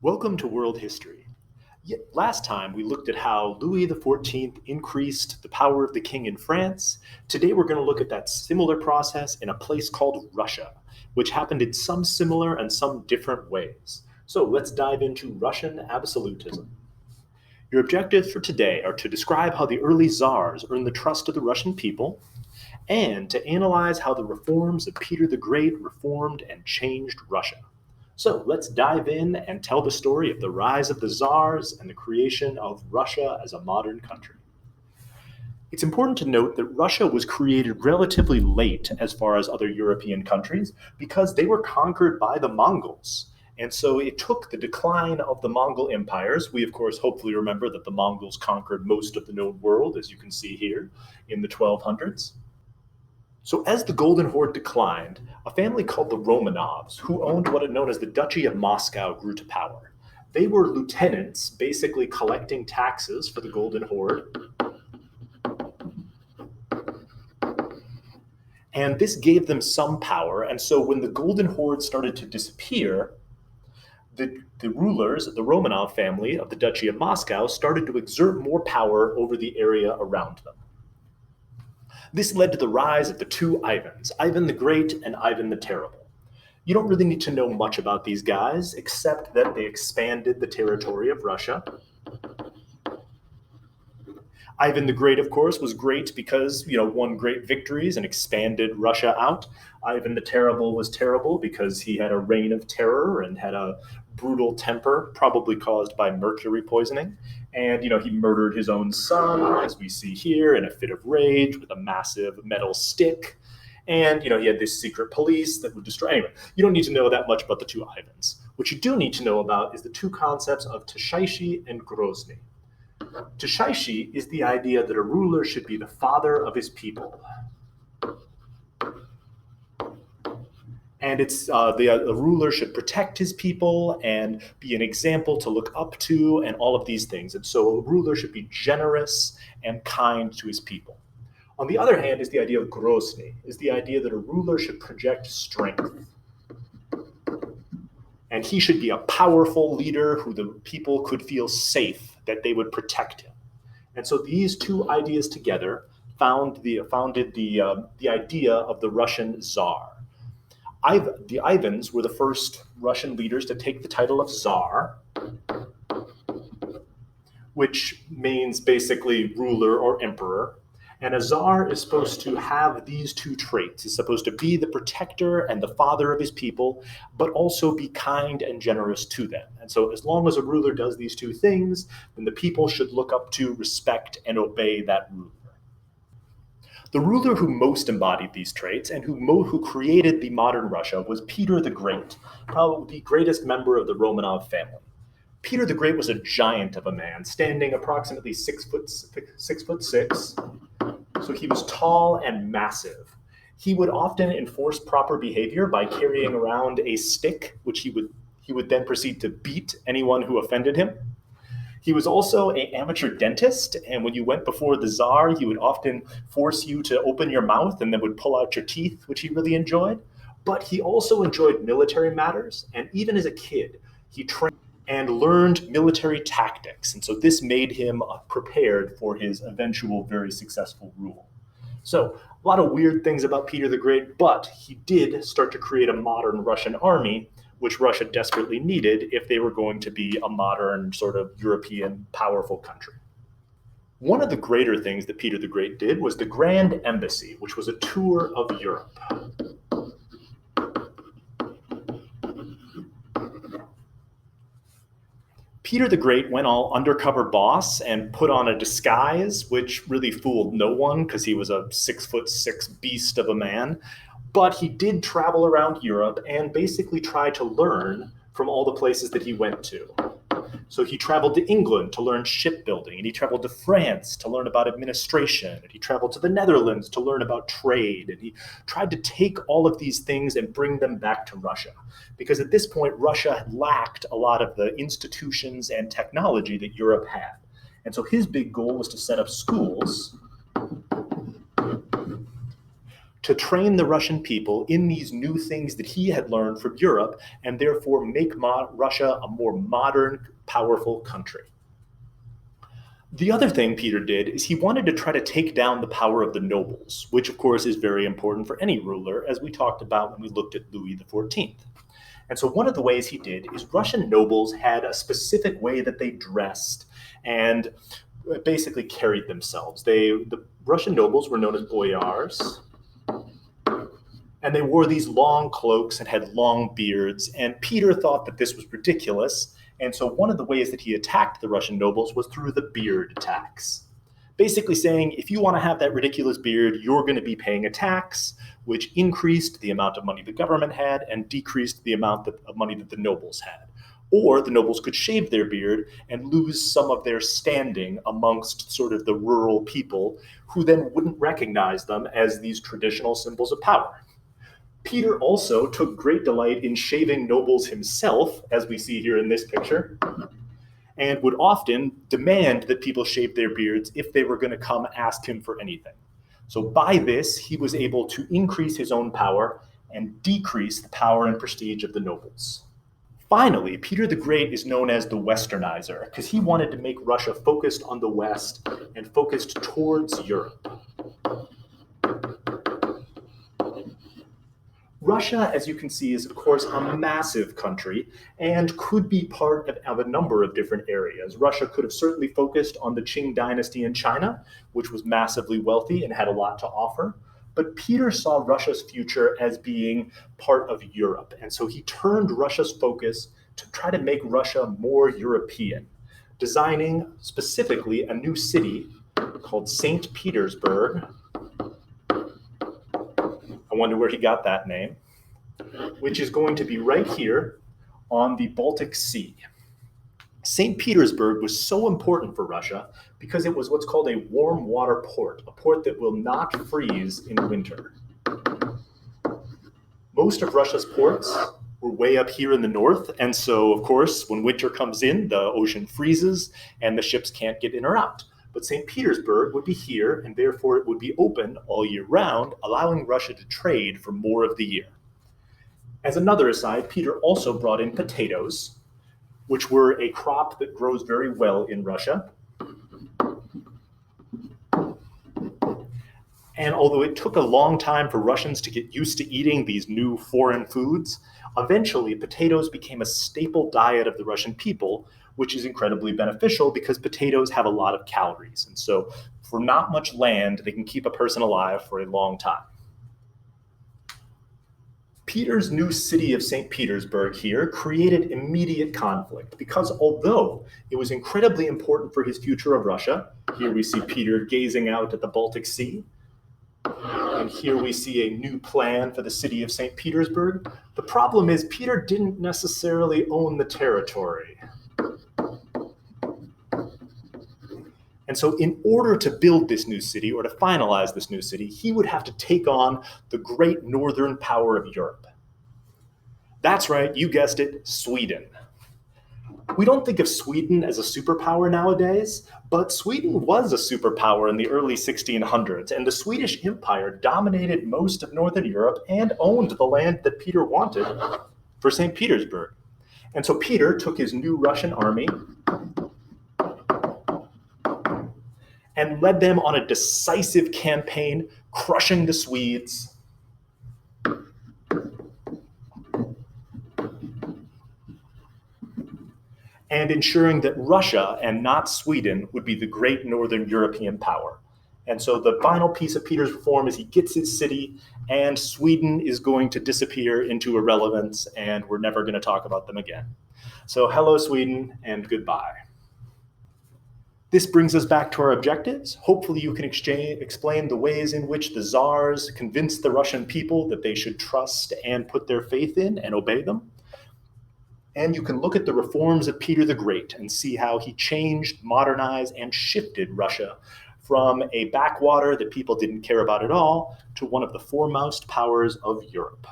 Welcome to World History. Last time we looked at how Louis XIV increased the power of the king in France. Today we're going to look at that similar process in a place called Russia, which happened in some similar and some different ways. So let's dive into Russian absolutism. Your objectives for today are to describe how the early czars earned the trust of the Russian people, and to analyze how the reforms of Peter the Great reformed and changed Russia. So let's dive in and tell the story of the rise of the czars and the creation of Russia as a modern country. It's important to note that Russia was created relatively late as far as other European countries because they were conquered by the Mongols. And so it took the decline of the Mongol empires. We, of course, hopefully remember that the Mongols conquered most of the known world, as you can see here, in the 1200s. So as the Golden Horde declined, a family called the Romanovs, who owned what is known as the Duchy of Moscow, grew to power. They were lieutenants, basically collecting taxes for the Golden Horde. And this gave them some power. And so when the Golden Horde started to disappear, the rulers, the Romanov family of the Duchy of Moscow, started to exert more power over the area around them. This led to the rise of the two Ivans, Ivan the Great and Ivan the Terrible. You don't really need to know much about these guys, except that they expanded the territory of Russia. Ivan the Great, of course, was great because, won great victories and expanded Russia out. Ivan the Terrible was terrible because he had a reign of terror and had a brutal temper, probably caused by mercury poisoning. And, he murdered his own son, as we see here, in a fit of rage with a massive metal stick. And, he had this secret police that would destroy. Anyway, you don't need to know that much about the two Ivans. What you do need to know about is the two concepts of Tashaishi and Grozny. Tashaishi is the idea that a ruler should be the father of his people. And it's the ruler should protect his people and be an example to look up to and all of these things. And so a ruler should be generous and kind to his people. On the other hand is the idea of Grozny, is the idea that a ruler should project strength. And he should be a powerful leader who the people could feel safe, that they would protect him. And so these two ideas together founded the idea of the Russian Tsar. The Ivans were the first Russian leaders to take the title of Tsar, which means basically ruler or emperor. And a Tsar is supposed to have these two traits. He's supposed to be the protector and the father of his people, but also be kind and generous to them. And so as long as a ruler does these two things, then the people should look up to, respect, and obey that ruler. The ruler who most embodied these traits and who created the modern Russia was Peter the Great, probably the greatest member of the Romanov family. Peter the Great was a giant of a man, standing approximately 6'6". So he was tall and massive. He would often enforce proper behavior by carrying around a stick, which he would then proceed to beat anyone who offended him. He was also an amateur dentist, and when you went before the Tsar, he would often force you to open your mouth and then would pull out your teeth, which he really enjoyed. But he also enjoyed military matters, and even as a kid, he trained and learned military tactics. And so this made him prepared for his eventual very successful rule. So a lot of weird things about Peter the Great, but he did start to create a modern Russian army, which Russia desperately needed if they were going to be a modern sort of European powerful country. One of the greater things that Peter the Great did was the Grand Embassy, which was a tour of Europe. Peter the Great went all undercover boss and put on a disguise, which really fooled no one because he was a 6'6" beast of a man. But he did travel around Europe and basically try to learn from all the places that he went to. So he traveled to England to learn shipbuilding, and he traveled to France to learn about administration, and he traveled to the Netherlands to learn about trade, and he tried to take all of these things and bring them back to Russia. Because at this point, Russia lacked a lot of the institutions and technology that Europe had. And so his big goal was to set up schools to train the Russian people in these new things that he had learned from Europe, and therefore make Russia a more modern, powerful country. The other thing Peter did is he wanted to try to take down the power of the nobles, which of course is very important for any ruler, as we talked about when we looked at Louis XIV. And so one of the ways he did is Russian nobles had a specific way that they dressed and basically carried themselves. The Russian nobles were known as boyars, and they wore these long cloaks and had long beards, and Peter thought that this was ridiculous. And so one of the ways that he attacked the Russian nobles was through the beard tax. Basically saying, if you want to have that ridiculous beard, you're going to be paying a tax, which increased the amount of money the government had and decreased the amount of money that the nobles had. Or the nobles could shave their beard and lose some of their standing amongst sort of the rural people, who then wouldn't recognize them as these traditional symbols of power. Peter also took great delight in shaving nobles himself, as we see here in this picture, and would often demand that people shave their beards if they were going to come ask him for anything. So by this, he was able to increase his own power and decrease the power and prestige of the nobles. Finally, Peter the Great is known as the Westernizer because he wanted to make Russia focused on the West and focused towards Europe. Russia, as you can see, is of course a massive country and could be part of a number of different areas. Russia could have certainly focused on the Qing dynasty in China, which was massively wealthy and had a lot to offer. But Peter saw Russia's future as being part of Europe, and so he turned Russia's focus to try to make Russia more European, designing specifically a new city called St. Petersburg. I wonder where he got that name, which is going to be right here on the Baltic Sea. St. Petersburg was so important for Russia because it was what's called a warm water port, a port that will not freeze in winter. Most of Russia's ports were way up here in the north, and so, of course, when winter comes in, the ocean freezes and the ships can't get in or out. But St. Petersburg would be here, and therefore it would be open all year round, allowing Russia to trade for more of the year. As another aside, Peter also brought in potatoes, which were a crop that grows very well in Russia. And although it took a long time for Russians to get used to eating these new foreign foods, eventually potatoes became a staple diet of the Russian people, which is incredibly beneficial because potatoes have a lot of calories. And so for not much land, they can keep a person alive for a long time. Peter's new city of St. Petersburg here created immediate conflict because although it was incredibly important for his future of Russia, here we see Peter gazing out at the Baltic Sea, and here we see a new plan for the city of St. Petersburg. The problem is Peter didn't necessarily own the territory. And so in order to build this new city or to finalize this new city, he would have to take on the great northern power of Europe. That's right, you guessed it, Sweden. We don't think of Sweden as a superpower nowadays, but Sweden was a superpower in the early 1600s, and the Swedish Empire dominated most of Northern Europe and owned the land that Peter wanted for St. Petersburg. And so Peter took his new Russian army and led them on a decisive campaign, crushing the Swedes. And ensuring that Russia and not Sweden would be the great Northern European power. And so the final piece of Peter's reform is he gets his city, and Sweden is going to disappear into irrelevance, and we're never going to talk about them again. So hello, Sweden, and goodbye. This brings us back to our objectives. Hopefully you can explain the ways in which the czars convinced the Russian people that they should trust and put their faith in and obey them. And you can look at the reforms of Peter the Great and see how he changed, modernized, and shifted Russia from a backwater that people didn't care about at all to one of the foremost powers of Europe.